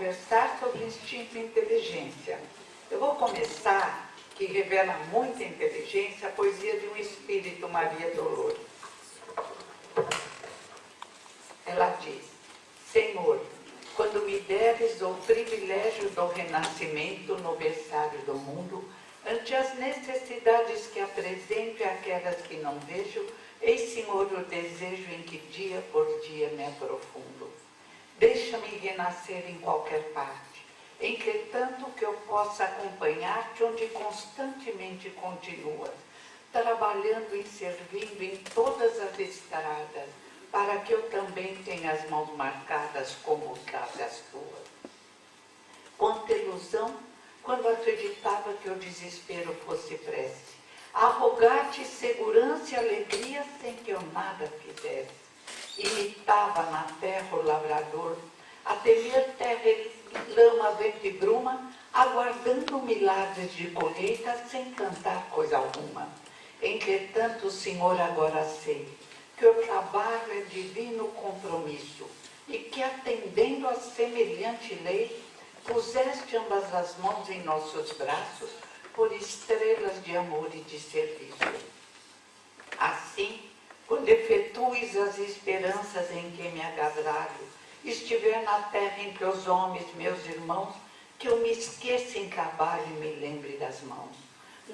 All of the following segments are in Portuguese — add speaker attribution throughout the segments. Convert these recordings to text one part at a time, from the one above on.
Speaker 1: conversar sobre instinto e inteligência. Eu vou começar, que revela muita inteligência, a poesia de um espírito, Maria Dolores. Ela diz: Senhor, quando me deres o privilégio do renascimento no berçário do mundo, ante as necessidades que apresento e aquelas que não vejo, eis, Senhor, o desejo em que dia por dia me aprofundo. Deixa-me renascer em qualquer parte, entretanto que eu possa acompanhar-te onde constantemente continuas, trabalhando e servindo em todas as estradas, para que eu também tenha as mãos marcadas como as tuas. Quanta ilusão, quando acreditava que o desespero fosse prece, a rogar-te segurança e alegria sem que eu nada fizesse. Imitava na terra o lavrador, a temer terra e lama, vento e bruma, aguardando milagres de colheita sem cantar coisa alguma. Entretanto, Senhor, agora sei que o trabalho é divino compromisso e que, atendendo a semelhante lei, puseste ambas as mãos em nossos braços por estrelas de amor e de serviço. Assim, quando efetues as esperanças em que me agasalho, estiver na terra entre os homens, meus irmãos, que eu me esqueça em trabalho e me lembre das mãos.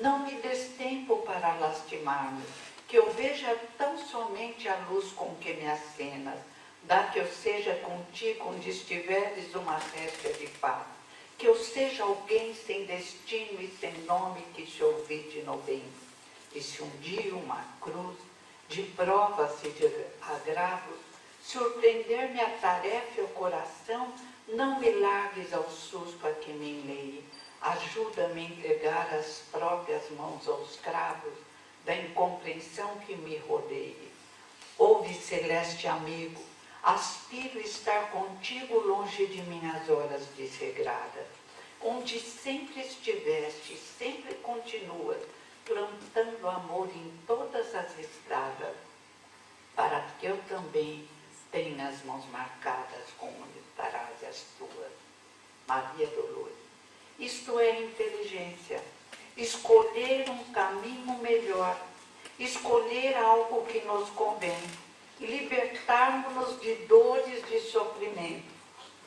Speaker 1: Não me des tempo para lastimar-me, que eu veja tão somente a luz com que me acenas, dá que eu seja contigo onde estiveres uma réstia de paz, que eu seja alguém sem destino e sem nome que se ouvide no bem. E se um dia uma cruz de provas e de agravos surpreender-me a tarefa e o coração, não me largues ao susto a que me enleie, ajuda-me a entregar as próprias mãos aos cravos da incompreensão que me rodeie. Ouve, celeste amigo, aspiro estar contigo longe de minhas horas desregradas, onde sempre estiveste, sempre continuas, plantando amor em todas as estradas, para que eu também tenha as mãos marcadas como estarás as tuas. Maria Dolores. Isto é inteligência. Escolher um caminho melhor, escolher algo que nos convém, libertarmos-nos de dores, de sofrimento.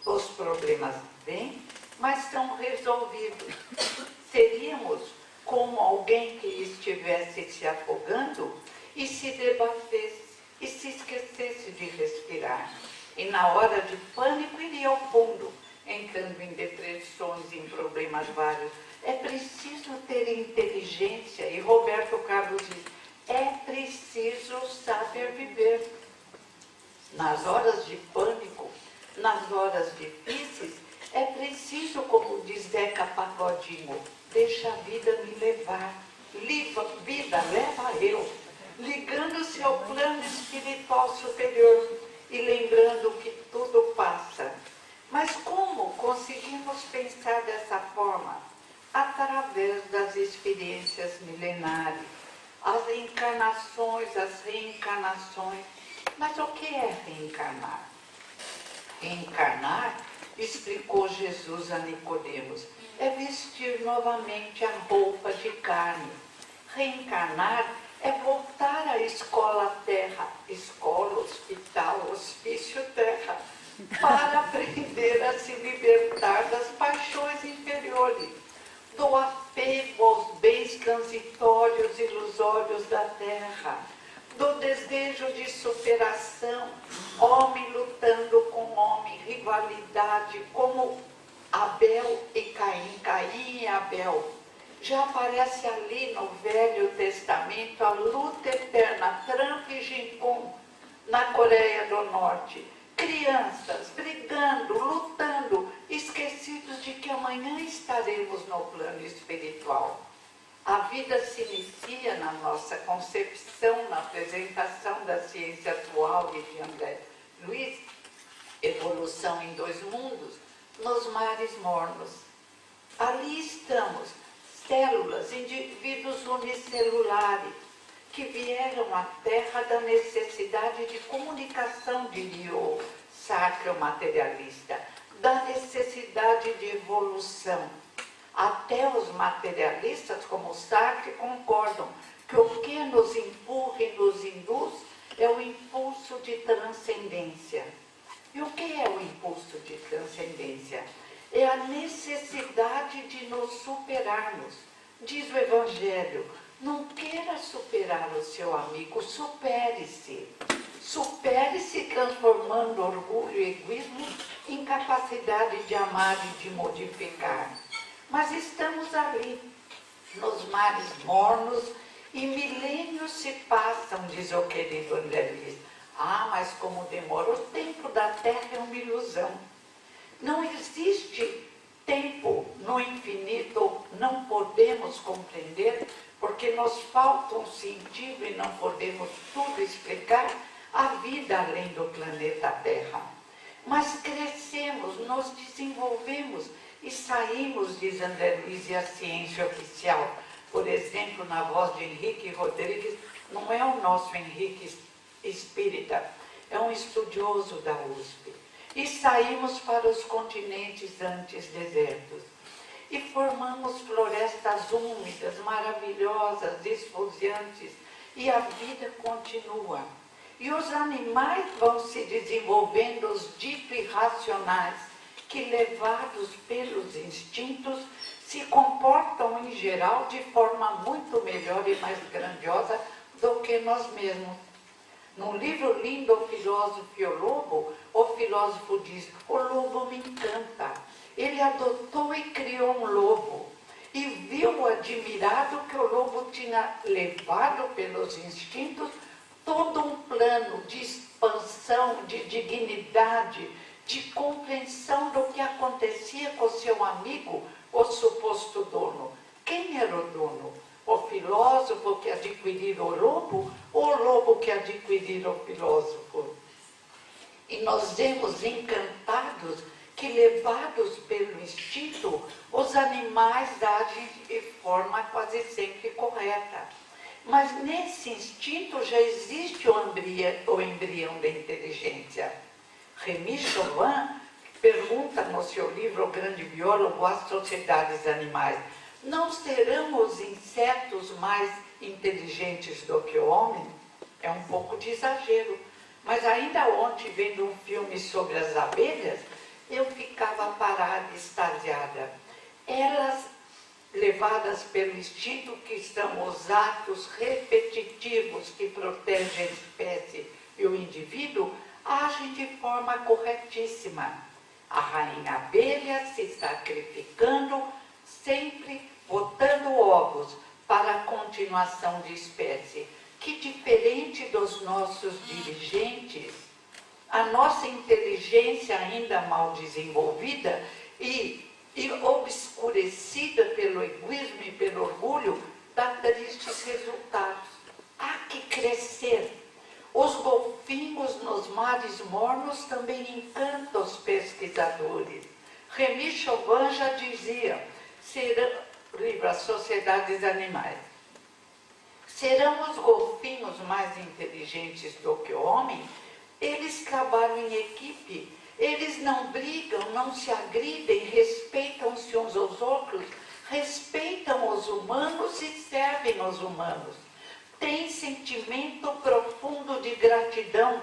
Speaker 1: Os problemas vêm, mas são resolvidos. Seríamos como alguém que estivesse se afogando e se debatesse e se esquecesse de respirar. E na hora de pânico iria ao fundo, entrando em depressões, em problemas vários. É preciso ter inteligência, e Roberto Carlos diz, é preciso saber viver. Nas horas de pânico, nas horas difíceis, é preciso, como diz Zeca Pagodinho, deixa a vida me levar, vida leva eu, ligando-se ao plano espiritual superior e lembrando que tudo passa. Mas como conseguimos pensar dessa forma? Através das experiências milenares, as encarnações, as reencarnações. Mas o que é reencarnar? Reencarnar, explicou Jesus a Nicodemos, é vestir novamente a roupa de carne. Reencarnar é voltar à escola terra, escola, hospital, hospício terra, para aprender a se libertar das paixões inferiores, do apego aos bens transitórios e ilusórios da terra, do desejo de superação, homem lutando com homem, rivalidade, como Abel e Caim, Caim e Abel. Já aparece ali no Velho Testamento a luta eterna, Trump e Jimpum, na Coreia do Norte. Crianças brigando, lutando, esquecidos de que amanhã estaremos no plano espiritual. A vida se inicia na nossa concepção, na apresentação da ciência atual de André Luiz, evolução em dois mundos, nos mares mornos. Ali estamos, células, indivíduos unicelulares, que vieram à Terra da necessidade de comunicação, diria o Sartre, o materialista, da necessidade de evolução. Até os materialistas, como Sartre, concordam que o que nos empurra e nos induz é o impulso de transcendência. E o que é o impulso de transcendência? É a necessidade de nos superarmos. Diz o Evangelho, não queira superar o seu amigo, supere-se. Supere-se transformando orgulho e egoísmo em capacidade de amar e de modificar. Mas estamos ali, nos mares mornos, e milênios se passam, diz o querido André Luiz. Ah, mas como demora, o tempo da Terra é uma ilusão. Não existe tempo no infinito, não podemos compreender, porque nos falta um sentido e não podemos tudo explicar a vida além do planeta Terra. Mas crescemos, nos desenvolvemos e saímos, diz André Luiz, e a ciência oficial. Por exemplo, na voz de Henrique Rodrigues, não é o nosso Henrique espírita, é um estudioso da USP. E saímos para os continentes antes desertos. E formamos florestas úmidas, maravilhosas, esfoliantes, e a vida continua. E os animais vão se desenvolvendo, os dito irracionais, que levados pelos instintos, se comportam em geral de forma muito melhor e mais grandiosa do que nós mesmos. Num livro lindo, O Filósofo e o Lobo, o filósofo diz, o lobo me encanta. Ele adotou e criou um lobo e viu admirado que o lobo tinha levado pelos instintos todo um plano de expansão, de dignidade, de compreensão do que acontecia com seu amigo, o suposto dono. Quem era o dono? O filósofo que adquirira o lobo ou o lobo que adquirira o filósofo? E nós vemos encantados que, levados pelo instinto, os animais agem de forma quase sempre correta. Mas nesse instinto já existe o embrião da inteligência. Remy Chauvin pergunta no seu livro O Grande Biólogo às sociedades animais: não serão os insetos mais inteligentes do que o homem? É um pouco de exagero. Mas ainda ontem, vendo um filme sobre as abelhas, eu ficava parada, extasiada. Elas, levadas pelo instinto, que são os atos repetitivos que protegem a espécie e o indivíduo, agem de forma corretíssima. A rainha abelha se sacrificando, sempre botando ovos para a continuação de espécie. Que diferente dos nossos dirigentes, a nossa inteligência ainda mal desenvolvida e obscurecida pelo egoísmo e pelo orgulho, dá tristes resultados. Há que crescer. Os golfinhos nos mares mornos também encantam os pesquisadores. Remy Chauvin já dizia, livro As Sociedades Animais, serão os golfinhos mais inteligentes do que o homem? Eles trabalham em equipe, eles não brigam, não se agridem, respeitam-se uns aos outros, respeitam os humanos e servem os humanos. Têm sentimento profundo de gratidão,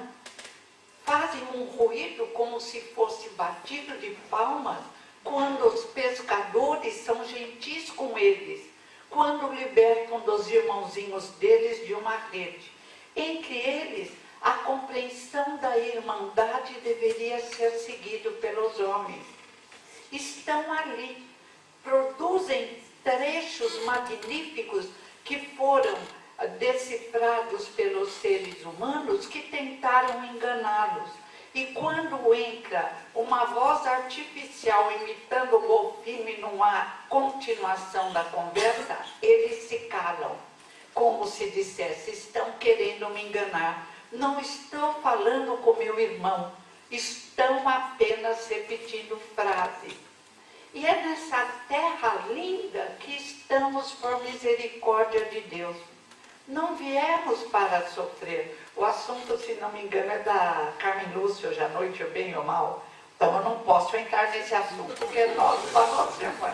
Speaker 1: fazem um ruído como se fosse batido de palmas quando os pescadores são gentis com eles, quando libertam dos irmãozinhos deles de uma rede. Entre eles, a compreensão da irmandade deveria ser seguida pelos homens. Estão ali, produzem trechos magníficos que foram decifrados pelos seres humanos que tentaram enganá-los. E quando entra uma voz artificial imitando o golfinho e não há continuação da conversa, eles se calam, como se dissesse, estão querendo me enganar. Não estou falando com meu irmão, estão apenas repetindo frases. E é nessa terra linda que estamos por misericórdia de Deus. Não viemos para sofrer. O assunto, se não me engano, é da Carmen Lúcia, hoje à noite, o bem ou mal. Então eu não posso entrar nesse assunto, porque é nosso para nossa irmã.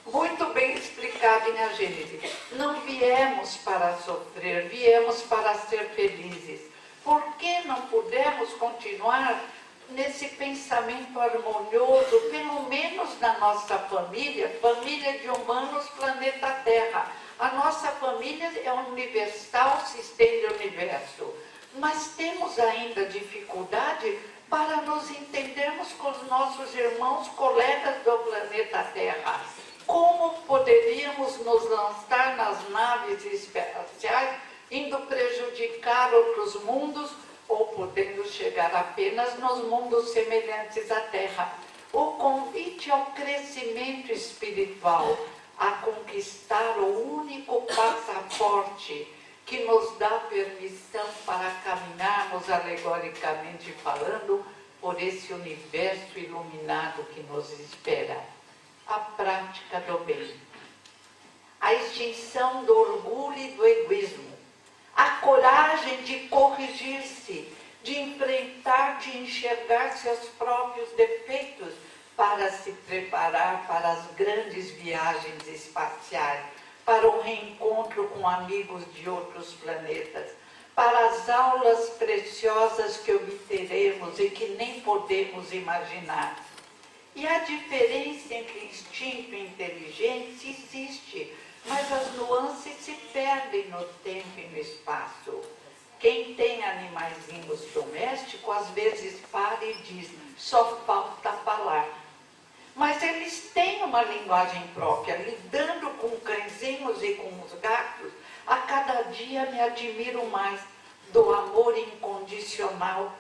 Speaker 1: Muito bem explicado em a Gênesis. Não viemos para sofrer, viemos para ser felizes. Por que não pudemos continuar nesse pensamento harmonioso, pelo menos na nossa família, família de humanos, planeta Terra? A nossa família é universal, se estende ao universo. Mas temos ainda dificuldade para nos entendermos com os nossos irmãos, colegas do planeta Terra. Como poderíamos nos lançar nas naves espaciais, indo prejudicar outros mundos, ou podendo chegar apenas nos mundos semelhantes à Terra? O convite ao crescimento espiritual, a conquistar o único passaporte que nos dá permissão para caminharmos, alegoricamente falando, por esse universo iluminado que nos espera. A prática do bem, a extinção do orgulho e do egoísmo, a coragem de corrigir-se, de enfrentar, de enxergar seus próprios defeitos para se preparar para as grandes viagens espaciais, para o reencontro com amigos de outros planetas, para as aulas preciosas que obteremos e que nem podemos imaginar. E a diferença entre instinto e inteligência existe, mas as nuances se perdem no tempo e no espaço. Quem tem animaizinhos domésticos, às vezes para e diz, só falta falar. Mas eles têm uma linguagem própria, lidando com cãezinhos e com os gatos. A cada dia me admiro mais do amor incondicional,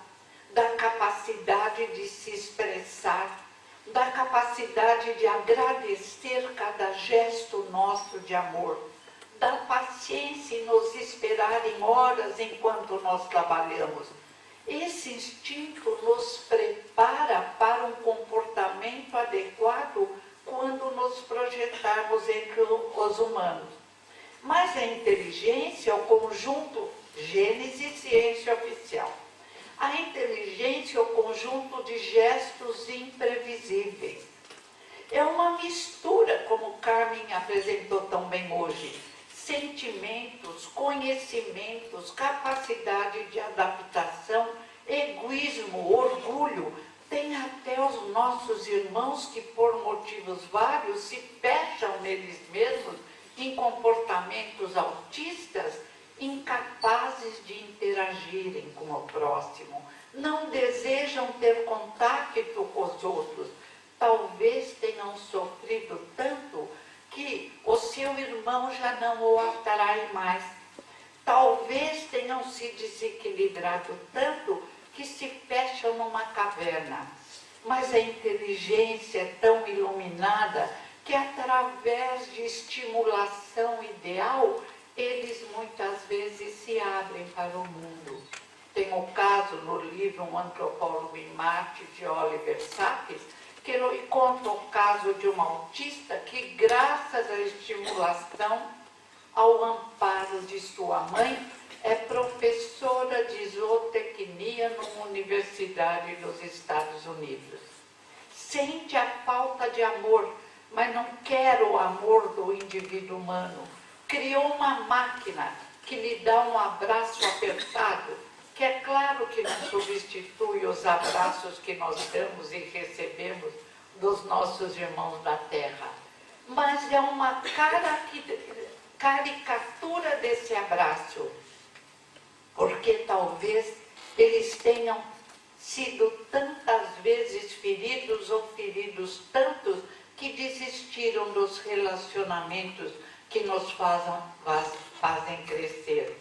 Speaker 1: da capacidade de se expressar, da capacidade de agradecer cada gesto nosso de amor, da paciência em nos esperar em horas enquanto nós trabalhamos. Esse instinto nos prepara para um comportamento adequado quando nos projetarmos entre os humanos. Mas a inteligência é o conjunto, Gênesis, ciência oficial. A inteligência é o conjunto de gestos imprevisíveis. É uma mistura, como Carmen apresentou tão bem hoje, sentimentos, conhecimentos, capacidade de adaptação, egoísmo, orgulho. Tem até os nossos irmãos que, por motivos vários, se fecham neles mesmos em comportamentos autistas, incapazes de interagirem com o próximo, não desejam ter contato com os outros. Talvez tenham sofrido tanto que o seu irmão já não o atrai mais. Talvez tenham se desequilibrado tanto que se fecham numa caverna. Mas a inteligência é tão iluminada que, através de estimulação ideal, eles muitas vezes se abrem para o mundo. Tem o caso no livro Um Antropólogo em Marte, de Oliver Sacks, que ele conta o caso de uma autista que, graças à estimulação, ao amparo de sua mãe, é professora de zootecnia numa universidade dos Estados Unidos. Sente a falta de amor, mas não quer o amor do indivíduo humano. Criou uma máquina que lhe dá um abraço apertado, que é claro que não substitui os abraços que nós damos e recebemos dos nossos irmãos da Terra. Mas é uma caricatura desse abraço, porque talvez eles tenham sido tantas vezes feridos ou feridos tantos que desistiram dos relacionamentos que nos fazem crescer.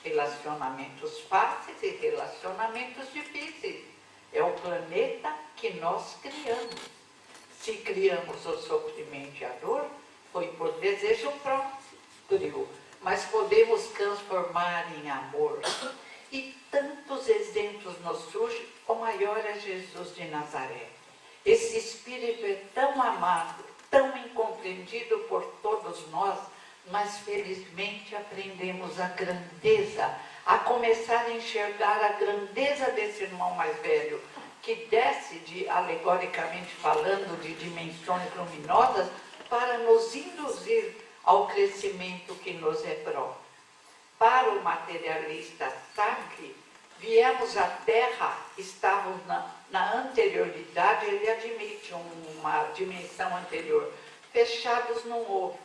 Speaker 1: Relacionamentos fáceis e relacionamentos difíceis. É o planeta que nós criamos. Se criamos o sofrimento e a dor, foi por desejo próprio, mas podemos transformar em amor. E tantos exemplos nos surgem, o maior é Jesus de Nazaré. Esse Espírito é tão amado, tão incompreendido por todos nós, mas felizmente aprendemos a grandeza, a começar a enxergar a grandeza desse irmão mais velho, que desce, alegoricamente falando, de dimensões luminosas para nos induzir ao crescimento que nos é próprio. Para o materialista sacre, viemos à Terra, estávamos na anterioridade, ele admite uma dimensão anterior, fechados num ovo.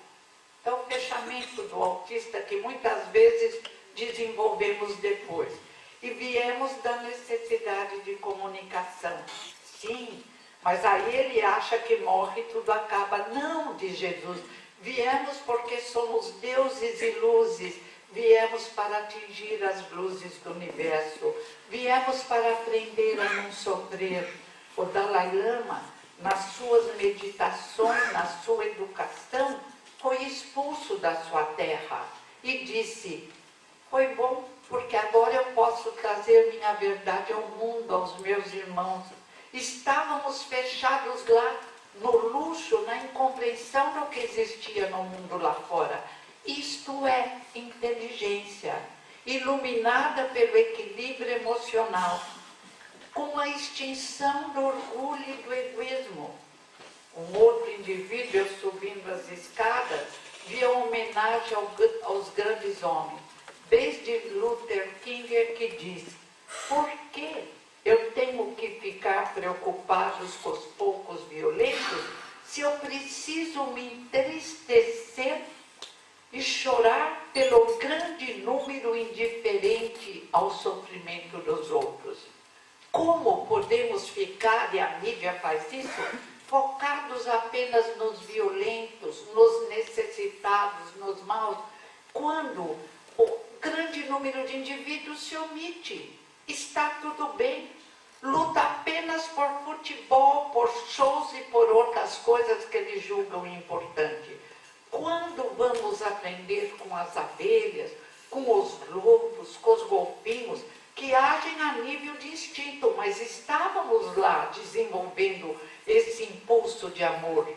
Speaker 1: É o fechamento do autista que muitas vezes desenvolvemos depois. E viemos da necessidade de comunicação. Sim, mas aí ele acha que morre e tudo acaba. Não, diz Jesus. Viemos porque somos deuses e luzes. Viemos para atingir as luzes do universo. Viemos para aprender a não sofrer. O Dalai Lama, nas suas meditações, na sua educação, foi expulso da sua terra e disse: foi bom, porque agora eu posso trazer minha verdade ao mundo, aos meus irmãos. Estávamos fechados lá, no luxo, na incompreensão do que existia no mundo lá fora. Isto é inteligência, iluminada pelo equilíbrio emocional, com a extinção do orgulho e do egoísmo. Um outro indivíduo, eu subindo as escadas, via homenagem aos grandes homens, desde Luther King, que diz: por que eu tenho que ficar preocupado com os poucos violentos, se eu preciso me entristecer e chorar pelo grande número indiferente ao sofrimento dos outros? Como podemos ficar, e a mídia faz isso, focados apenas nos violentos, nos necessitados, nos maus, quando o grande número de indivíduos se omite? Está tudo bem, luta apenas por futebol, por shows e por outras coisas que eles julgam importante. Quando vamos aprender com as abelhas, com os lobos, com os golfinhos, que agem a nível de instinto, mas estávamos lá desenvolvendo esse impulso de amor,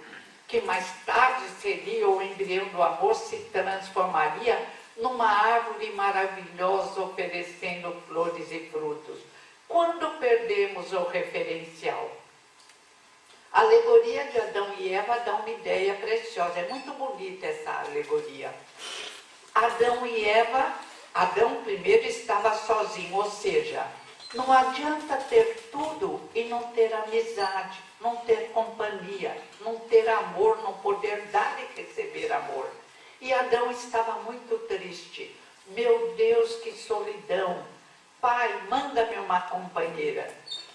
Speaker 1: que mais tarde seria o embrião do amor, se transformaria numa árvore maravilhosa oferecendo flores e frutos. Quando perdemos o referencial? A alegoria de Adão e Eva dá uma ideia preciosa, é muito bonita essa alegoria. Adão e Eva, Adão primeiro estava sozinho, ou seja, não adianta ter tudo e não ter amizade, não ter companhia, não ter amor, não poder dar e receber amor. E Adão estava muito triste. Meu Deus, que solidão! Pai, manda-me uma companheira.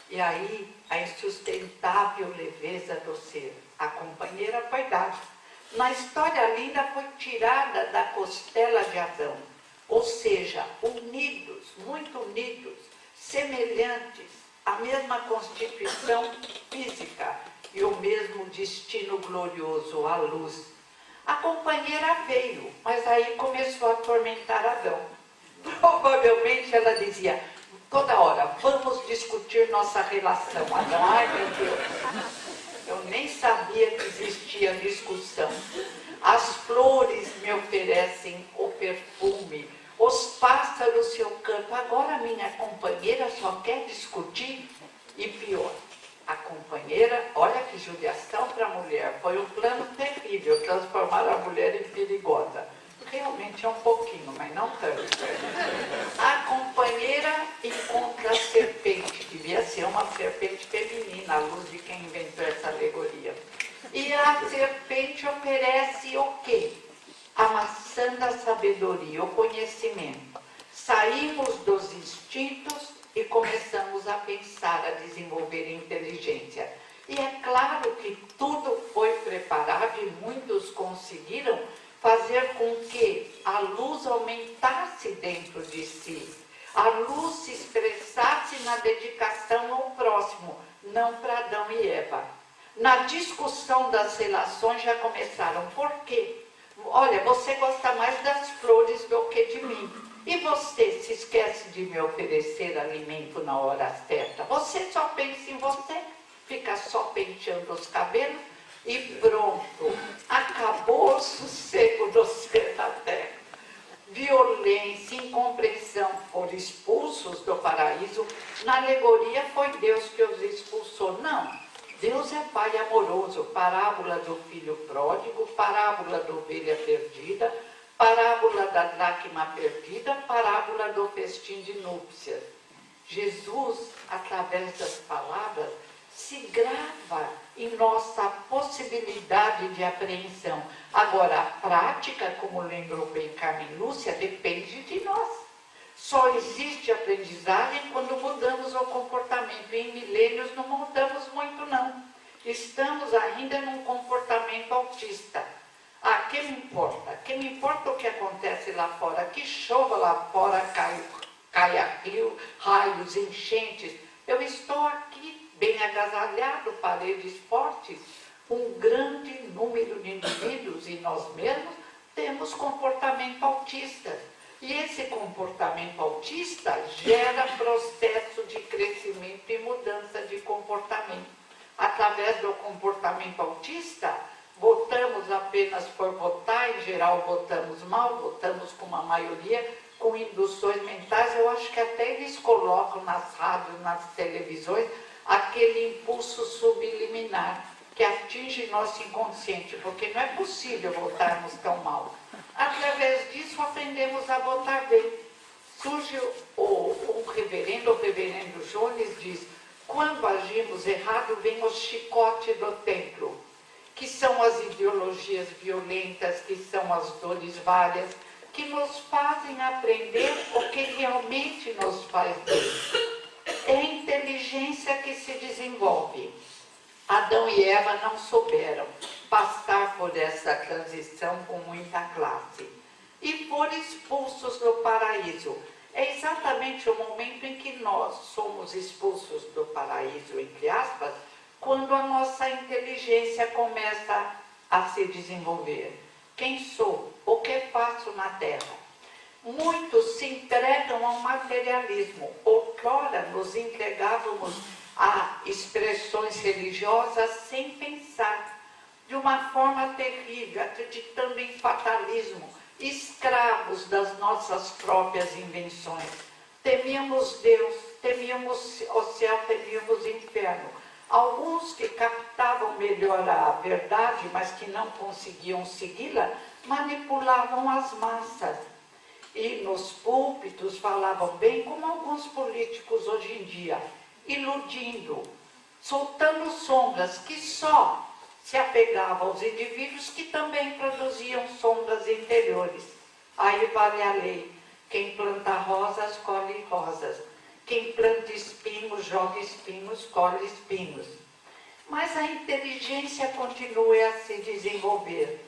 Speaker 1: E aí, a insustentável leveza do ser. A companheira foi dada. Na história linda, foi tirada da costela de Adão. Ou seja, unidos, muito unidos, semelhantes, a mesma constituição física e o mesmo destino glorioso, a luz. A companheira veio, mas aí começou a atormentar Adão. Provavelmente ela dizia toda hora: vamos discutir nossa relação. Adão: ai meu Deus, eu nem sabia que existia discussão. As flores me oferecem o perfume, os pássaros seu canto. Agora minha companheira só quer discutir. E pior, a companheira, olha que judiação para a mulher, foi um plano terrível, transformar a mulher em perigosa. Realmente é um pouquinho, mas não tanto. A companheira encontra a serpente, devia ser uma serpente feminina, à luz de quem inventou essa alegoria. E a serpente oferece o quê? A maçã da sabedoria, o conhecimento. Saímos dos instintos e começamos a pensar, a desenvolver inteligência. E é claro que tudo foi preparado e muitos conseguiram fazer com que a luz aumentasse dentro de si. A luz se expressasse na dedicação ao próximo, não para Adão e Eva. Na discussão das relações já começaram. Por quê? Olha, você gosta mais das flores do que de mim. E você se esquece de me oferecer alimento na hora certa. Você só pensa em você, fica só penteando os cabelos e pronto. Acabou o sossego do ser na terra. Violência, incompreensão foram expulsos do paraíso. Na alegoria foi Deus que os expulsou. parábola do filho pródigo, parábola da ovelha perdida, parábola da dracma perdida, parábola do festim de núpcias. Jesus, através das palavras, se grava em nossa possibilidade de apreensão. Agora, a prática, como lembrou bem Carmen Lúcia, depende de nós. Só existe aprendizagem quando mudamos o comportamento. Em milênios não mudamos muito, não. Estamos ainda num comportamento autista. Ah, que me importa? Que me importa o que acontece lá fora? Que chova lá fora, caia rio, raios, enchentes. Eu estou aqui, bem agasalhado, paredes fortes. Um grande número de indivíduos e nós mesmos temos comportamento autista. E esse comportamento autista gera processo de crescimento e mudança de comportamento. Através do comportamento autista, votamos apenas por votar, em geral votamos mal, votamos com uma maioria, com induções mentais. Eu acho que até eles colocam nas rádios, nas televisões, aquele impulso subliminar que atinge nosso inconsciente, porque não é possível votarmos tão mal. Através disso, aprendemos a votar bem. Surge o reverendo Jones diz, quando agimos errado, vem o chicote do templo, que são as ideologias violentas, que são as dores várias, que nos fazem aprender o que realmente nos faz bem. É a inteligência que se desenvolve. Adão e Eva não souberam passar por essa transição com muita classe e foram expulsos do paraíso. É exatamente o momento em que nós somos expulsos do paraíso, entre aspas, quando a nossa inteligência começa a se desenvolver. Quem sou? O que faço na Terra? Muitos se entregam ao materialismo. Outrora nos entregávamos a expressões religiosas sem pensar, de uma forma terrível, acreditando em fatalismo, escravos das nossas próprias invenções. Temíamos Deus, temíamos o céu, temíamos o inferno. Alguns que captavam melhor a verdade, mas que não conseguiam segui-la, manipulavam as massas. E nos púlpitos falavam bem, como alguns políticos hoje em dia, iludindo, soltando sombras que só se apegavam aos indivíduos que também produziam sombras interiores. Aí vale a lei, quem planta rosas, colhe rosas. Quem planta espinhos, joga espinhos, colhe espinhos. Mas a inteligência continua a se desenvolver.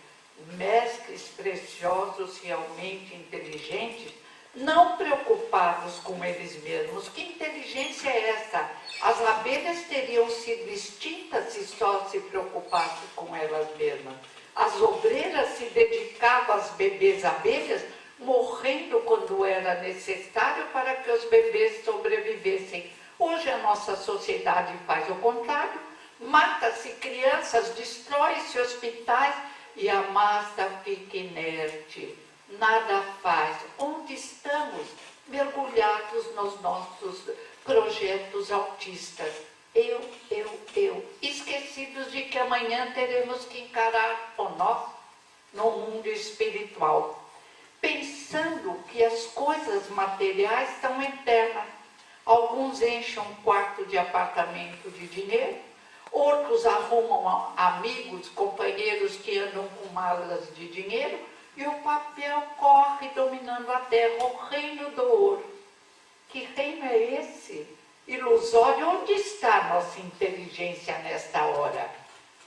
Speaker 1: Mestres preciosos, realmente inteligentes, não preocupados com eles mesmos. Que inteligência é essa? As abelhas teriam sido extintas se só se preocupassem com elas mesmas. As obreiras se dedicavam às bebês abelhas, morrendo quando era necessário para que os bebês sobrevivessem. Hoje a nossa sociedade faz o contrário. Mata-se crianças, destrói-se hospitais e a massa fica inerte. Nada faz. Onde estamos? Mergulhados nos nossos projetos autistas. Eu. Esquecidos de que amanhã teremos que encarar o nosso no mundo espiritual. Pensando que as coisas materiais são eternas. Alguns enchem um quarto de apartamento de dinheiro, outros arrumam amigos, companheiros que andam com malas de dinheiro, e o papel corre dominando a terra, o reino do ouro. Que reino é esse? Ilusório. Onde está nossa inteligência nesta hora?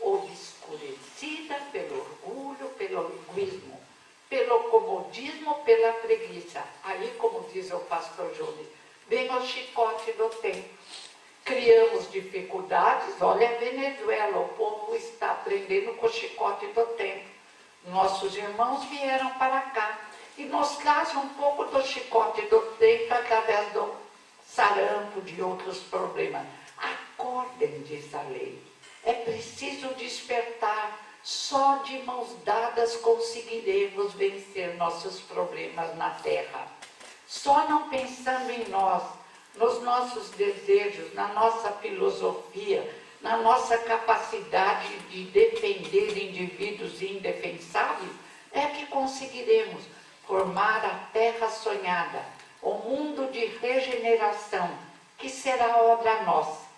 Speaker 1: Obscurecida pelo orgulho, pelo egoísmo, pelo comodismo, pela preguiça. Aí, como diz o pastor Jones, vem o chicote do tempo. Criamos dificuldades. Olha a Venezuela, o povo está aprendendo com o chicote do tempo. Nossos irmãos vieram para cá e nos trazem um pouco do chicote do tempo através do sarampo, de outros problemas. Acordem, diz a lei. É preciso despertar. Só de mãos dadas conseguiremos vencer nossos problemas na terra. Só não pensando em nós, nos nossos desejos, na nossa filosofia, na nossa capacidade de defender indivíduos indefensáveis, é que conseguiremos formar a terra sonhada, o mundo de regeneração, que será obra nossa.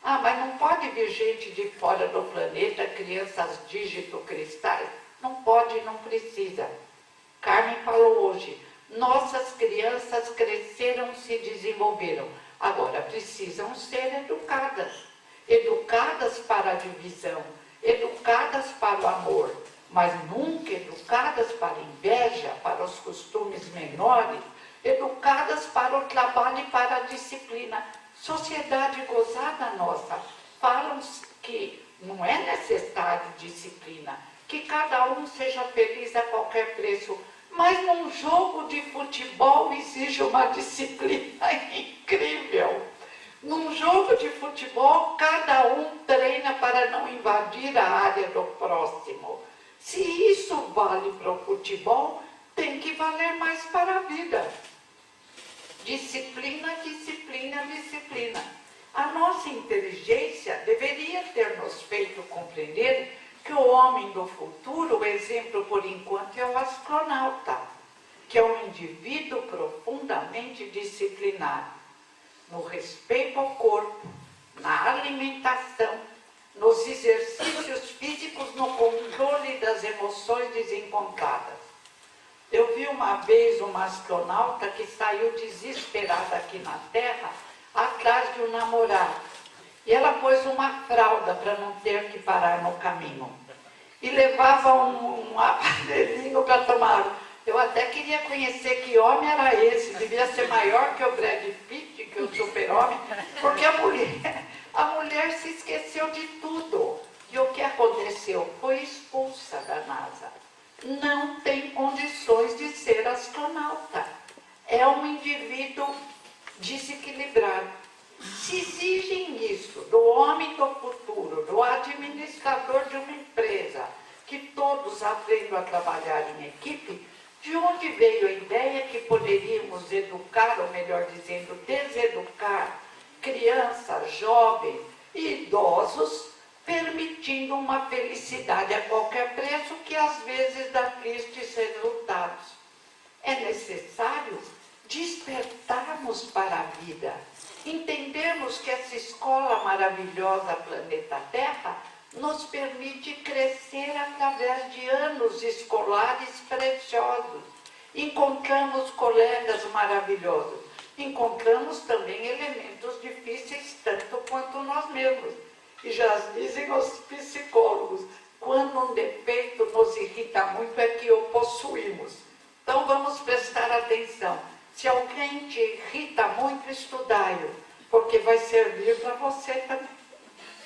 Speaker 1: Ah, mas não pode vir gente de fora do planeta, crianças dígito-cristais? Não pode e não precisa. Carmen falou hoje, nossas crianças cresceram, se desenvolveram. Agora precisam ser educadas. Educadas para a divisão, educadas para o amor, mas nunca educadas para a inveja, para os costumes menores, educadas para o trabalho e para a disciplina. Sociedade gozada nossa, falam que não é necessário disciplina, que cada um seja feliz a qualquer preço, mas num jogo de futebol exige uma disciplina incrível. Num jogo de futebol, cada um treina para não invadir a área do próximo. Se isso vale para o futebol, tem que valer mais para a vida. Disciplina, disciplina, disciplina. A nossa inteligência deveria ter nos feito compreender que o homem do futuro, o exemplo por enquanto, é o astronauta, que é um indivíduo profundamente disciplinado, no respeito ao corpo, na alimentação, nos exercícios físicos, no controle das emoções desencontradas. Eu vi uma vez uma astronauta que saiu desesperada aqui na Terra, atrás de um namorado. E ela pôs uma fralda para não ter que parar no caminho. E levava um aparelhinho para tomar água. Eu até queria conhecer que homem era esse, devia ser maior que o Brad Pitt, que o super-homem, porque a mulher se esqueceu de tudo. E o que aconteceu? Foi expulsa da NASA. Não tem condições de ser astronauta. É um indivíduo desequilibrado. Se exigem isso do homem do futuro, do administrador de uma empresa, que todos aprendam a trabalhar em equipe, de onde veio a ideia que poderíamos educar, ou melhor dizendo, deseducar crianças, jovens e idosos, permitindo uma felicidade a qualquer preço que às vezes dá tristes resultados. É necessário despertarmos para a vida, entendermos que essa escola maravilhosa, planeta Terra, nos permite crescer através de anos escolares preciosos. Encontramos colegas maravilhosos, encontramos também elementos difíceis, tanto quanto nós mesmos. E já dizem os psicólogos, quando um defeito nos irrita muito é que o possuímos. Então vamos prestar atenção. Se alguém te irrita muito, estudai-o, porque vai servir para você também,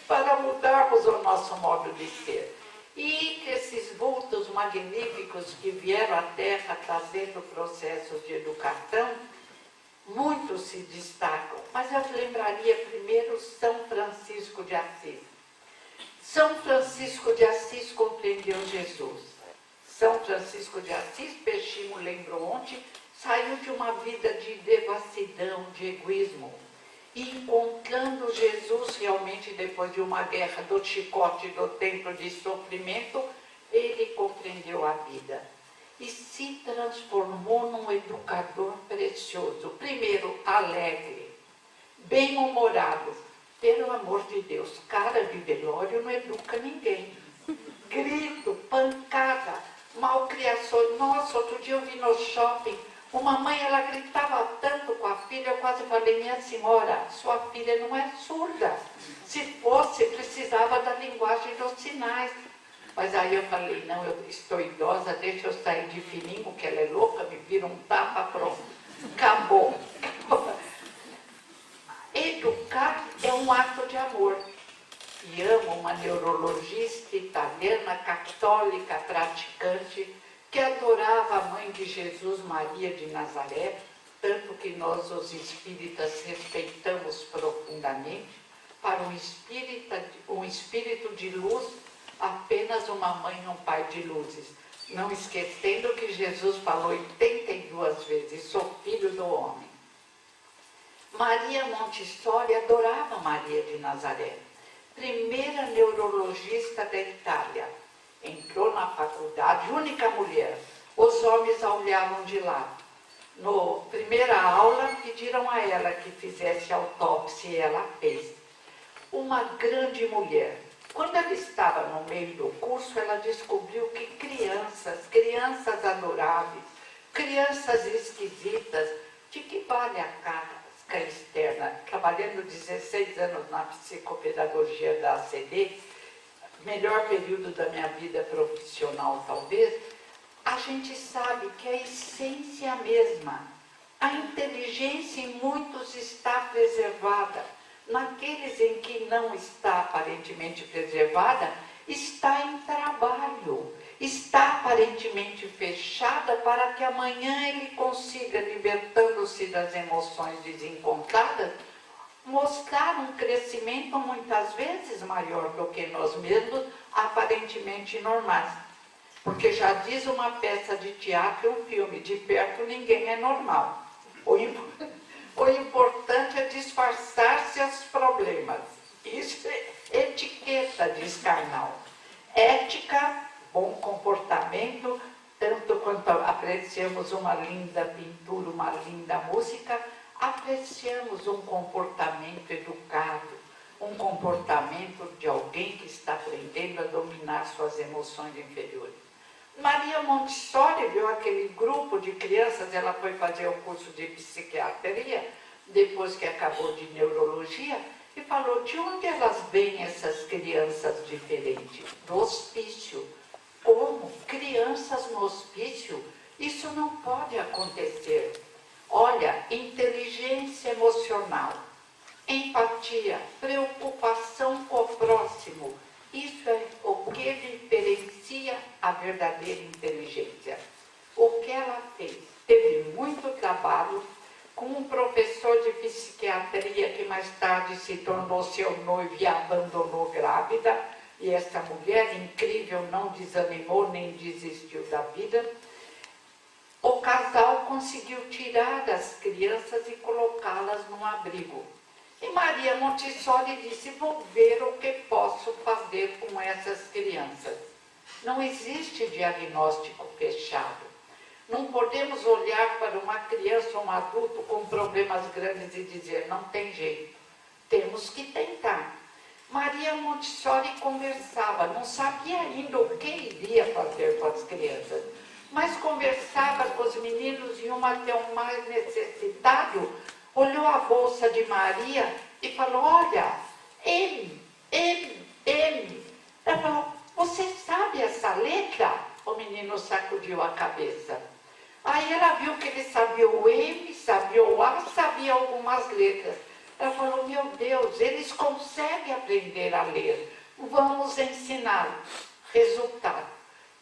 Speaker 1: para mudarmos o nosso modo de ser. E esses vultos magníficos que vieram à Terra trazendo processos de educação, muitos se destacam, mas eu lembraria primeiro São Francisco de Assis. São Francisco de Assis compreendeu Jesus. São Francisco de Assis, Peixinho lembrou ontem, saiu de uma vida de devassidão, de egoísmo, e encontrando Jesus realmente depois de uma guerra do chicote, do tempo de sofrimento, ele compreendeu a vida e se transformou num educador precioso. Primeiro, alegre, bem-humorado. Pelo amor de Deus, cara de velório não educa ninguém. Grito, pancada, malcriação. Nossa, outro dia eu vi no shopping, uma mãe, ela gritava tanto com a filha, eu quase falei, minha senhora, sua filha não é surda. Se fosse, precisava da linguagem dos sinais. Mas aí eu falei, não, eu estou idosa, deixa eu sair de fininho, que ela é louca, me vira um tapa, pronto. Acabou. Educar é um ato de amor. E amo uma neurologista italiana, católica, praticante, que adorava a mãe de Jesus, Maria de Nazaré, tanto que nós, os espíritas, respeitamos profundamente. Para um espírito de luz, apenas uma mãe e um pai de luzes. Não esquecendo que Jesus falou 82 vezes, sou filho do homem. Maria Montessori adorava Maria de Nazaré. primeira neurologista da Itália. Entrou na faculdade, única mulher. Os homens a olhavam de lado. Na primeira aula, pediram a ela que fizesse autópsia e ela fez. Uma grande mulher. Quando ela estava no meio do curso, ela descobriu que crianças adoráveis, crianças esquisitas, de que vale a casca externa? Trabalhando 16 anos na psicopedagogia da ACD, melhor período da minha vida profissional talvez, a gente sabe que a essência é a mesma. A inteligência em muitos está preservada. Naqueles em que não está aparentemente preservada, está em trabalho, está aparentemente fechada para que amanhã ele consiga, libertando-se das emoções desencontradas, mostrar um crescimento muitas vezes maior do que nós mesmos, aparentemente normais. Porque já diz uma peça de teatro, um filme, de perto ninguém é normal. O importante é disfarçar-se aos problemas. Isso é etiqueta, diz Karnal. Ética, bom comportamento, tanto quanto apreciamos uma linda pintura, uma linda música, apreciamos um comportamento educado, um comportamento de alguém que está aprendendo a dominar suas emoções inferiores. Maria Montessori viu aquele grupo de crianças, ela foi fazer o curso de psiquiatria, depois que acabou de neurologia, e falou, de onde elas vêm essas crianças diferentes? Do hospício. Como? Crianças no hospício? Isso não pode acontecer. Olha, inteligência emocional, empatia, preocupação com o próximo, isso é o que diferencia a verdadeira inteligência. O que ela fez? Teve muito trabalho com um professor de psiquiatria que mais tarde se tornou seu noivo e a abandonou grávida, e essa mulher incrível não desanimou nem desistiu da vida. O casal conseguiu tirar as crianças e colocá-las num abrigo. E Maria Montessori disse, vou ver o que posso fazer com essas crianças. Não existe diagnóstico fechado. Não podemos olhar para uma criança ou um adulto com problemas grandes e dizer, não tem jeito. Temos que tentar. Maria Montessori conversava, não sabia ainda o que iria fazer com as crianças, mas conversava com os meninos e um até o mais necessitado olhou a bolsa de Maria e falou, olha, M. Ela falou, você sabe essa letra? O menino sacudiu a cabeça. Aí ela viu que ele sabia o M, sabia o A, sabia algumas letras. Ela falou, meu Deus, eles conseguem aprender a ler. Vamos ensiná-los. Resultado,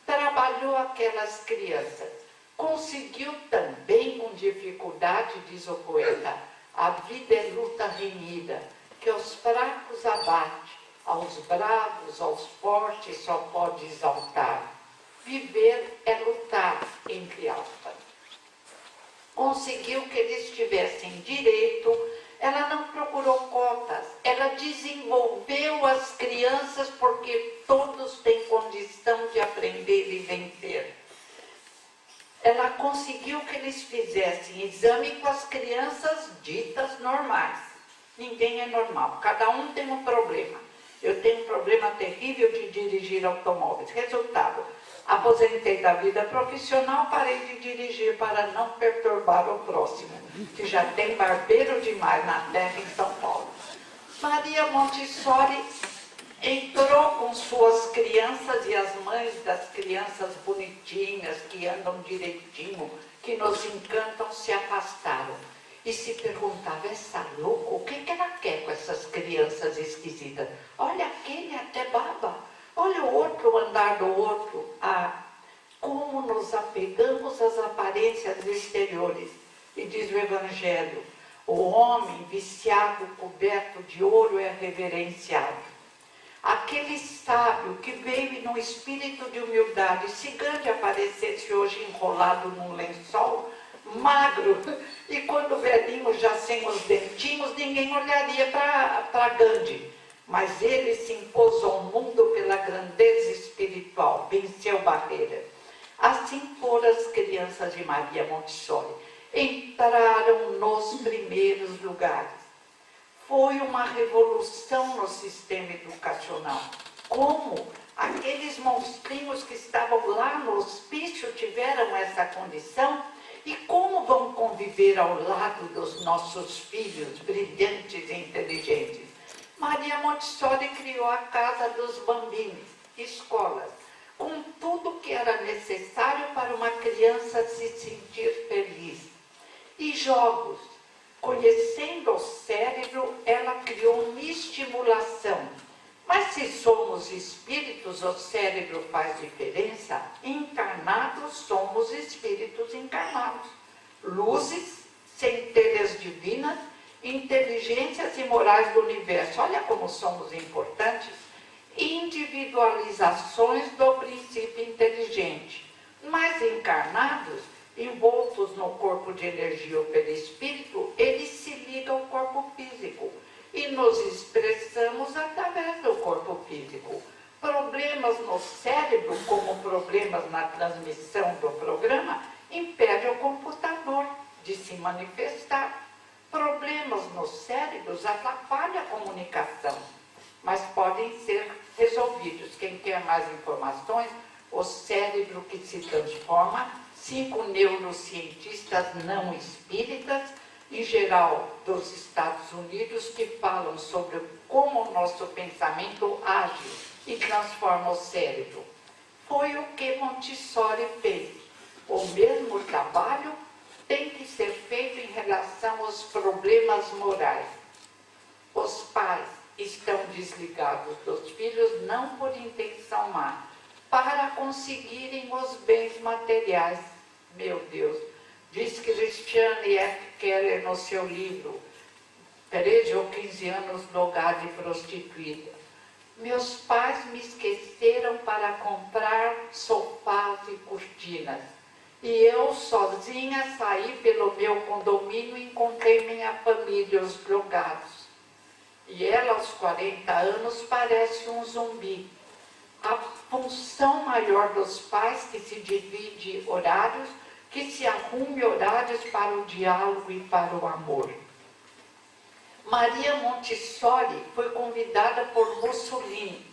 Speaker 1: trabalhou aquelas crianças. Conseguiu também com dificuldade, diz o poeta, a vida é luta renhida, que aos fracos abate, aos bravos, aos fortes só pode exaltar. Viver é lutar, entre aspas. Conseguiu que eles tivessem direito, ela não procurou cotas, ela desenvolveu as crianças porque todos têm condição de aprender e vencer. Ela conseguiu que eles fizessem exame com as crianças ditas normais. Ninguém é normal, cada um tem um problema. Eu tenho um problema terrível de dirigir automóveis. Resultado, aposentei da vida profissional, parei de dirigir para não perturbar o próximo, que já tem barbeiro demais na terra em São Paulo. Maria Montessori entrou com suas crianças e as mães das crianças bonitinhas, que andam direitinho, que nos encantam, se afastaram. E se perguntava, essa louca, o que ela quer com essas crianças esquisitas? Olha aquele até baba, olha o outro, o andar do outro. Ah, como nos apegamos às aparências exteriores. E diz o Evangelho, o homem viciado, coberto de ouro é reverenciado. Aquele sábio que veio num espírito de humildade, se Gandhi aparecesse hoje enrolado num lençol, magro, e quando o velhinho já sem os dentinhos, ninguém olharia para Gandhi. mas ele se impôs ao mundo pela grandeza espiritual, venceu barreiras. Assim foram as crianças de Maria Montessori, entraram nos primeiros lugares. Foi uma revolução no sistema educacional. Como aqueles monstrinhos que estavam lá no hospício tiveram essa condição e como vão conviver ao lado dos nossos filhos brilhantes e inteligentes? Maria Montessori criou a Casa dos Bambini, escolas, com tudo que era necessário para uma criança se sentir feliz. E jogos. Conhecendo o cérebro, ela criou uma estimulação. Mas se somos espíritos, o cérebro faz diferença? Encarnados, somos espíritos encarnados. Luzes, centelhas divinas, inteligências e morais do universo. Olha como somos importantes. Individualizações do princípio inteligente. Mas encarnados, envoltos no corpo de energia ou pelo espírito, ele se liga ao corpo físico e nos expressamos através do corpo físico. Problemas no cérebro, como problemas na transmissão do programa, impedem o computador de se manifestar. Problemas nos cérebros atrapalham a comunicação, mas podem ser resolvidos. Quem quer mais informações, o cérebro que se transforma, 5 neurocientistas não espíritas, em geral dos Estados Unidos, que falam sobre como o nosso pensamento age e transforma o cérebro. Foi o que Montessori fez. O mesmo trabalho tem que ser feito em relação aos problemas morais. Os pais estão desligados dos filhos não por intenção má, para conseguirem os bens materiais. Meu Deus, diz Christiane F. Keller no seu livro, 13 ou 15 anos no lugar de prostituída. Meus pais me esqueceram para comprar sofás e cortinas. E eu sozinha saí pelo meu condomínio e encontrei minha família, os drogados. E ela, aos 40 anos, parece um zumbi. A função maior dos pais que se divide horários, que se arrume horários para o diálogo e para o amor. Maria Montessori foi convidada por Mussolini,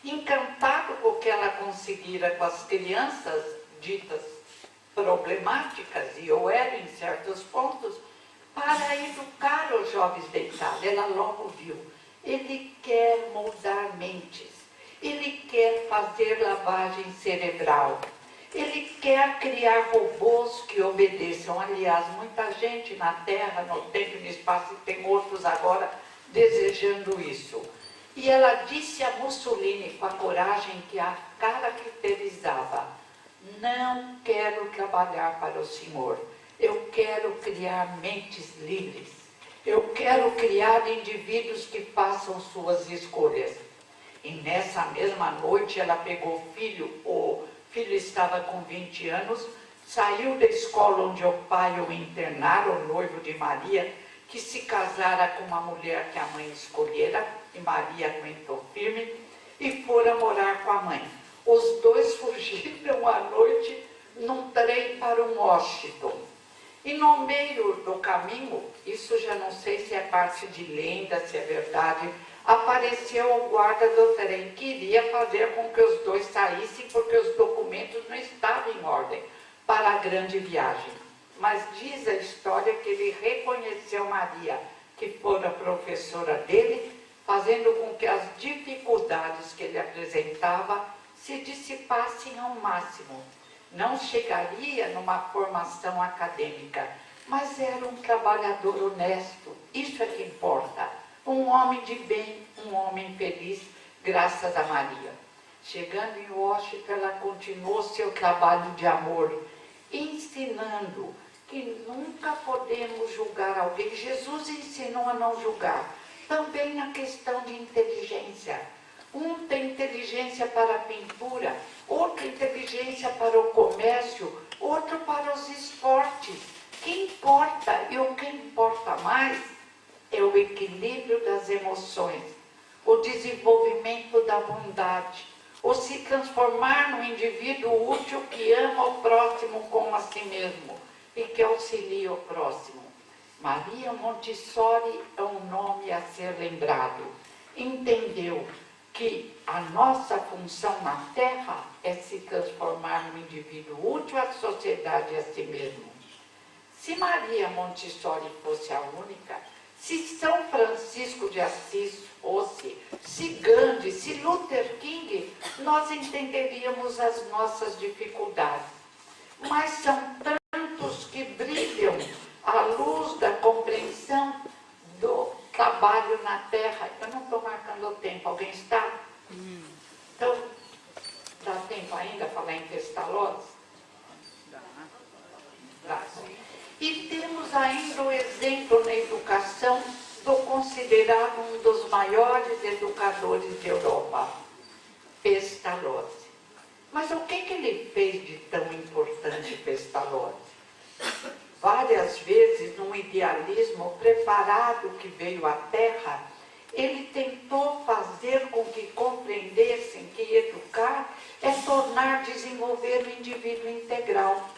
Speaker 1: encantado com o que ela conseguira com as crianças ditas problemáticas, e eu era em certos pontos, para educar os jovens da Itália. Ela logo viu, ele quer moldar mentes. Ele quer fazer lavagem cerebral. Ele quer criar robôs que obedeçam. Aliás, muita gente na Terra, no tempo e no espaço, e tem outros agora desejando isso. E ela disse a Mussolini, com a coragem que a caracterizava: não quero trabalhar para o Senhor. Eu quero criar mentes livres. Eu quero criar indivíduos que façam suas escolhas. E nessa mesma noite ela pegou o filho estava com 20 anos, saiu da escola onde o pai o internara, o noivo de Maria, que se casara com uma mulher que a mãe escolhera, e Maria aguentou firme, e fora morar com a mãe. Os dois fugiram à noite num trem para o Washington. E no meio do caminho, isso já não sei se é parte de lenda, se é verdade, apareceu o guarda do trem, que iria fazer com que os dois saíssem, porque os documentos não estavam em ordem para a grande viagem. Mas diz a história que ele reconheceu Maria, que fora professora dele, fazendo com que as dificuldades que ele apresentava se dissipassem ao máximo. Não chegaria numa formação acadêmica, mas era um trabalhador honesto, isso é que importa. Um homem de bem, um homem feliz, graças a Maria. Chegando em Washington, ela continuou seu trabalho de amor, ensinando que nunca podemos julgar alguém. Jesus ensinou a não julgar. Também na questão de inteligência. Um tem inteligência para a pintura, outro inteligência para o comércio, outro para os esportes. O que importa e o que importa mais é o equilíbrio das emoções. O desenvolvimento da bondade, ou se transformar num indivíduo útil que ama o próximo como a si mesmo e que auxilia o próximo. Maria Montessori é um nome a ser lembrado. Entendeu que a nossa função na Terra é se transformar num indivíduo útil à sociedade e a si mesmo. Se Maria Montessori fosse a única, se São Francisco de Assis fosse, se Gandhi, se Luther King, nós entenderíamos as nossas dificuldades. Mas são tantos que brilham à luz da compreensão do trabalho na Terra. Eu não estou marcando o tempo, alguém está? Então, dá tempo ainda falar em Pestalozzi? Dá. E temos ainda o exemplo na educação do considerado um dos maiores educadores da Europa, Pestalozzi. Mas o que ele fez de tão importante, Pestalozzi? Várias vezes, num idealismo preparado que veio à Terra, ele tentou fazer com que compreendessem que educar é tornar desenvolver o indivíduo integral.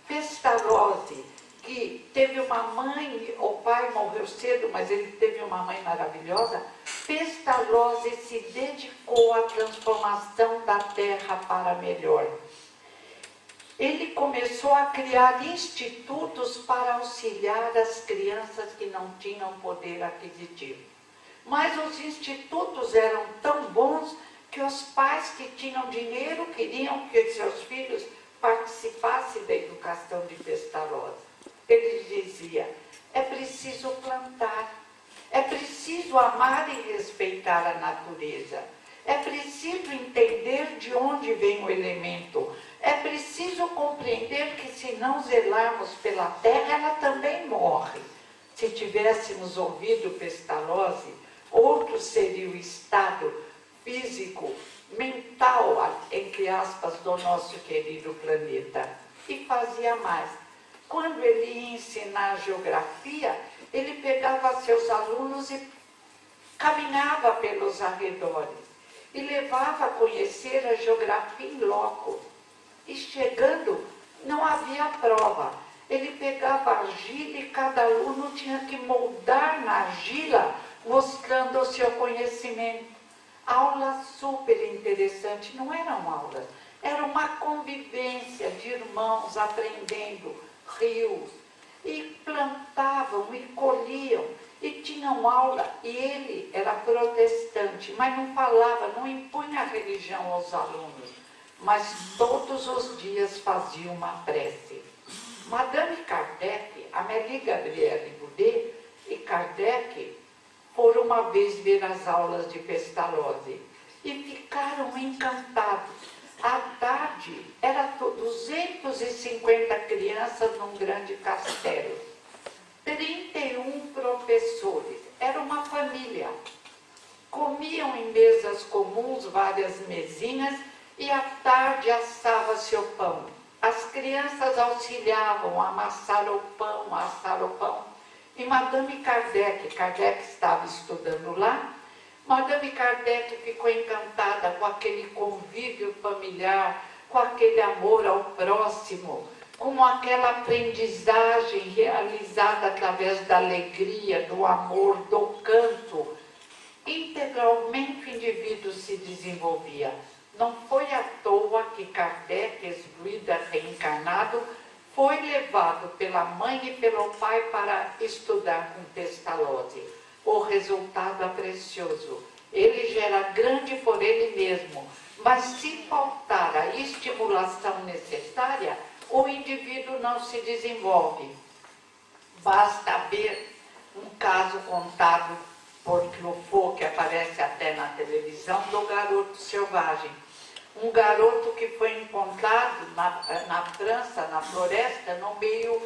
Speaker 1: Pestalozzi, que teve uma mãe, o pai morreu cedo, mas ele teve uma mãe maravilhosa, Pestalozzi se dedicou à transformação da Terra para melhor. Ele começou a criar institutos para auxiliar as crianças que não tinham poder aquisitivo. Mas os institutos eram tão bons que os pais que tinham dinheiro queriam que seus filhos participassem da educação de Pestalozzi. Ele dizia, é preciso plantar, é preciso amar e respeitar a natureza, é preciso entender de onde vem o elemento, é preciso compreender que se não zelarmos pela terra, ela também morre. Se tivéssemos ouvido Pestalozzi, outro seria o estado físico, mental, entre aspas, do nosso querido planeta. E fazia mais. Quando ele ia ensinar geografia, ele pegava seus alunos e caminhava pelos arredores e levava a conhecer a geografia em loco. E chegando, não havia prova. Ele pegava argila e cada aluno tinha que moldar na argila, mostrando o seu conhecimento. Aula super interessante, não eram aulas, era uma convivência de irmãos aprendendo, rios, e plantavam e colhiam, e tinham aula, e ele era protestante, mas não falava, não impunha a religião aos alunos, mas todos os dias fazia uma prece. Madame Kardec, Amélie Gabrielle Boudet e Kardec foram uma vez ver as aulas de Pestalozzi e ficaram encantados. À tarde, era 250 crianças num grande castelo, 31 professores, era uma família. Comiam em mesas comuns, várias mesinhas, e à tarde assava-se o pão. As crianças auxiliavam a amassar o pão, a assar o pão. E Madame Kardec estava estudando lá, Madame Kardec ficou encantada com aquele convívio familiar, com aquele amor ao próximo, com aquela aprendizagem realizada através da alegria, do amor, do canto. Integralmente o indivíduo se desenvolvia. Não foi à toa que Kardec, ex-druida reencarnado, foi levado pela mãe e pelo pai para estudar com Pestalozzi. O resultado é precioso. Ele já era grande por ele mesmo, mas se faltar a estimulação necessária, o indivíduo não se desenvolve. Basta ver um caso contado por Truffaut, que aparece até na televisão, do garoto selvagem. Um garoto que foi encontrado na França, na floresta, no meio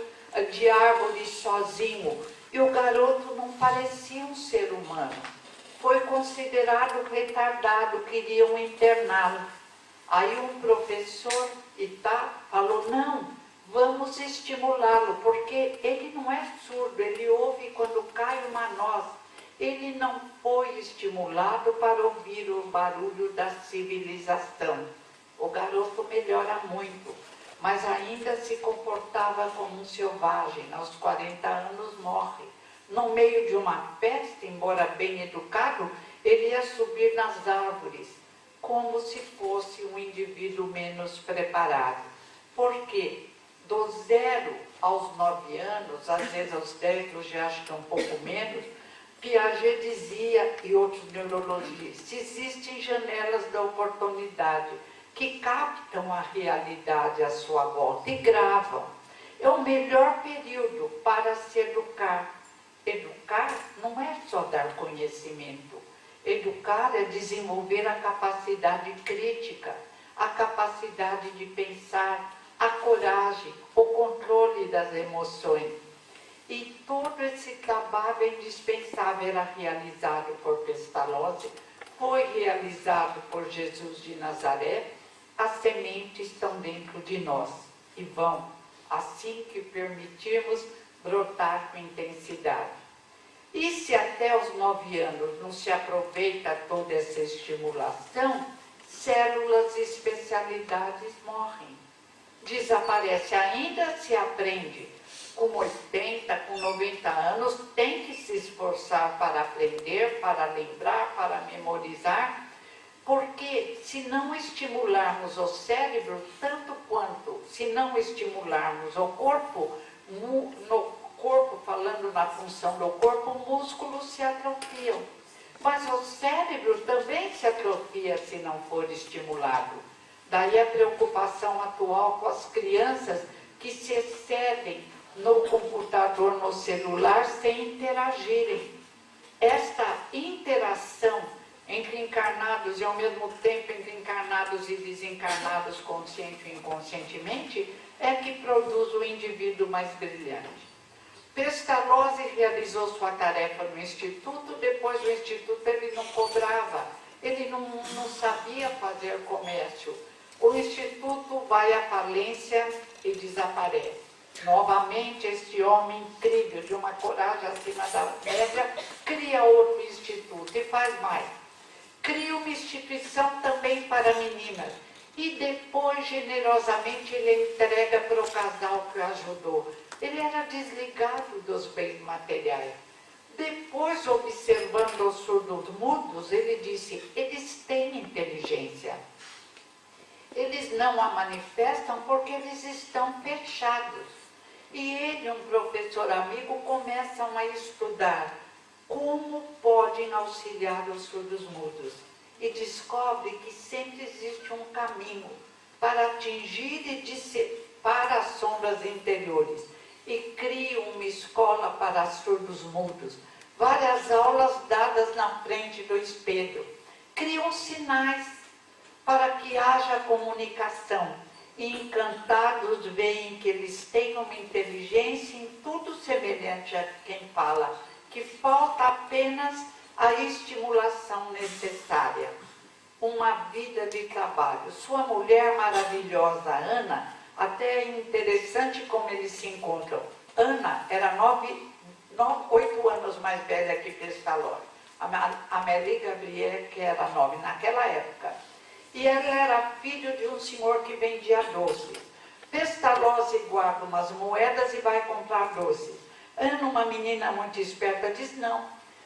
Speaker 1: de árvores sozinho. E o garoto não parecia um ser humano. Foi considerado retardado, queriam interná-lo. Aí um professor falou, não, vamos estimulá-lo, porque ele não é surdo, ele ouve quando cai uma noz. ele não foi estimulado para ouvir o barulho da civilização. O garoto melhora muito, mas ainda se comportava como um selvagem. Aos 40 anos morre. No meio de uma festa, embora bem educado, ele ia subir nas árvores, como se fosse um indivíduo menos preparado. Porque do 0 aos 9 anos, às vezes aos 10, eu já acho que é um pouco menos, Piaget dizia, e outros neurologistas, existem janelas da oportunidade que captam a realidade à sua volta e gravam. É o melhor período para se educar. Educar não é só dar conhecimento. Educar é desenvolver a capacidade crítica, a capacidade de pensar, a coragem, o controle das emoções. E todo esse trabalho indispensável era realizado por Pestalozzi, foi realizado por Jesus de Nazaré. As sementes estão dentro de nós e vão, assim que permitirmos, brotar com intensidade. E se até os 9 anos não se aproveita toda essa estimulação, células e especialidades morrem. Desaparece, ainda se aprende. Com 80, com 90 anos, tem que se esforçar para aprender, para lembrar, para memorizar, porque se não estimularmos o cérebro, tanto quanto se não estimularmos o corpo, no corpo, falando na função do corpo, músculos se atrofiam. Mas o cérebro também se atrofia se não for estimulado. Daí a preocupação atual com as crianças que se excedem no computador, no celular, sem interagirem. Esta interação entre encarnados e ao mesmo tempo entre encarnados e desencarnados, consciente e inconscientemente, é que produz o indivíduo mais brilhante. Pestalozzi realizou sua tarefa no Instituto, depois do Instituto ele não cobrava, ele não sabia fazer comércio. O Instituto vai à falência e desaparece. Novamente, este homem incrível, de uma coragem acima da média, cria outro instituto e faz mais. Cria uma instituição também para meninas e depois, generosamente, ele entrega para o casal que o ajudou. Ele era desligado dos bens materiais. Depois, observando os surdos mudos, ele disse, eles têm inteligência. Eles não a manifestam porque eles estão fechados. E ele, um professor amigo, começam a estudar como podem auxiliar os surdos mudos. E descobre que sempre existe um caminho para atingir e dissipar as sombras interiores. E cria uma escola para surdos mudos. Várias aulas dadas na frente do espelho. Criam sinais para que haja comunicação. E encantados veem que eles têm uma inteligência em tudo semelhante a quem fala, que falta apenas a estimulação necessária. Uma vida de trabalho. Sua mulher maravilhosa, Ana, até é interessante como eles se encontram. Ana era 8 anos mais velha que Pestalozzi. A Amélie Gabriel, que era 9 naquela época. E ela era filha de um senhor que vendia doces. Pestalozzi guarda umas moedas e vai comprar doces. Ana, uma menina muito esperta, diz, não,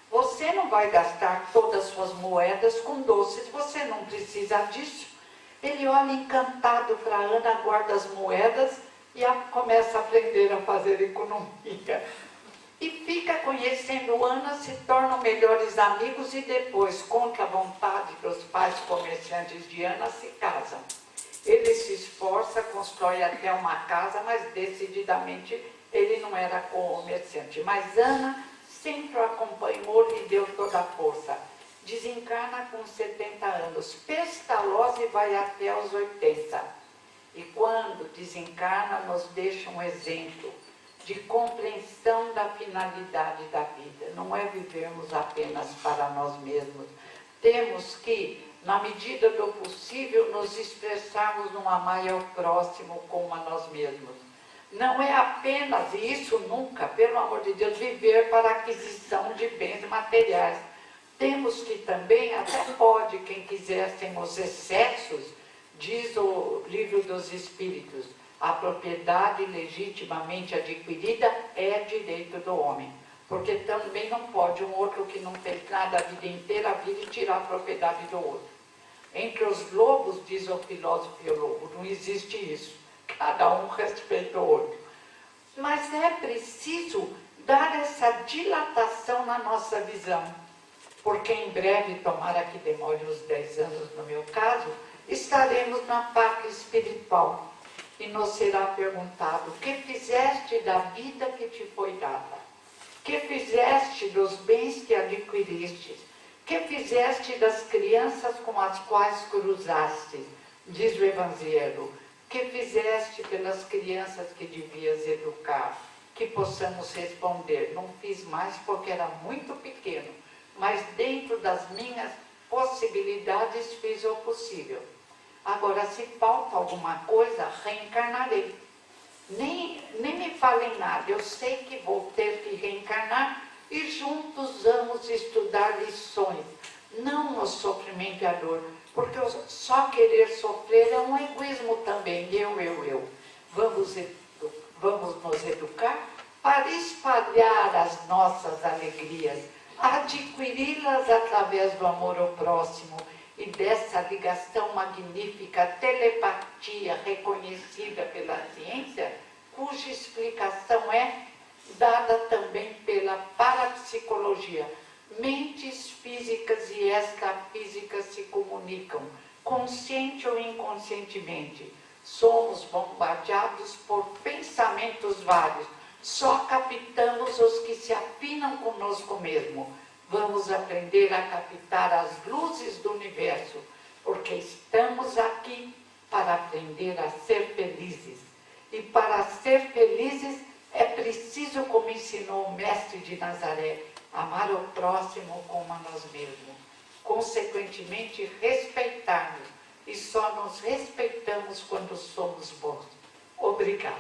Speaker 1: você não vai gastar todas as suas moedas com doces, você não precisa disso. Ele olha encantado para Ana, guarda as moedas e começa a aprender a fazer economia. E fica conhecendo Ana, se tornam melhores amigos e depois, contra a vontade dos pais comerciantes de Ana, se casam. Ele se esforça, constrói até uma casa, mas decididamente ele não era comerciante. Mas Ana sempre o acompanhou e lhe deu toda a força. Desencarna com 70 anos. Pestalozzi vai até os 80. E quando desencarna, nos deixa um exemplo de compreensão da finalidade da vida. Não é vivermos apenas para nós mesmos. Temos que, na medida do possível, nos expressarmos num amar ao próximo como a nós mesmos. Não é apenas, e isso nunca, pelo amor de Deus, viver para a aquisição de bens materiais. Temos que também, até pode, quem quiser, sem os excessos, diz o Livro dos Espíritos, a propriedade legitimamente adquirida é direito do homem. Porque também não pode um outro que não fez nada a vida inteira vir e tirar a propriedade do outro. Entre os lobos, diz o filósofo e o lobo, não existe isso. Cada um respeita o outro. Mas é preciso dar essa dilatação na nossa visão. Porque em breve, tomara que demore uns 10 anos no meu caso, estaremos na pátria espiritual. E nos será perguntado, o que fizeste da vida que te foi dada? Que fizeste dos bens que adquiriste? Que fizeste das crianças com as quais cruzaste? Diz o Evangelho. Que fizeste pelas crianças que devias educar? Que possamos responder, não fiz mais porque era muito pequeno, mas dentro das minhas possibilidades fiz o possível. Agora, se falta alguma coisa, reencarnarei. Nem me falem nada, eu sei que vou ter que reencarnar e juntos vamos estudar lições, não no sofrimento e a dor, porque só querer sofrer é um egoísmo também, eu. Vamos nos educar para espalhar as nossas alegrias, adquiri-las através do amor ao próximo e dessa ligação magnífica, telepatia reconhecida pela ciência, cuja explicação é dada também pela parapsicologia. Mentes físicas e extrafísicas se comunicam, consciente ou inconscientemente. Somos bombardeados por pensamentos vários, só captamos os que se afinam conosco mesmo. Vamos aprender a captar as luzes do universo, porque estamos aqui para aprender a ser felizes. E para ser felizes é preciso, como ensinou o Mestre de Nazaré, amar o próximo como a nós mesmos. Consequentemente, respeitar-nos. E só nos respeitamos quando somos bons. Obrigada.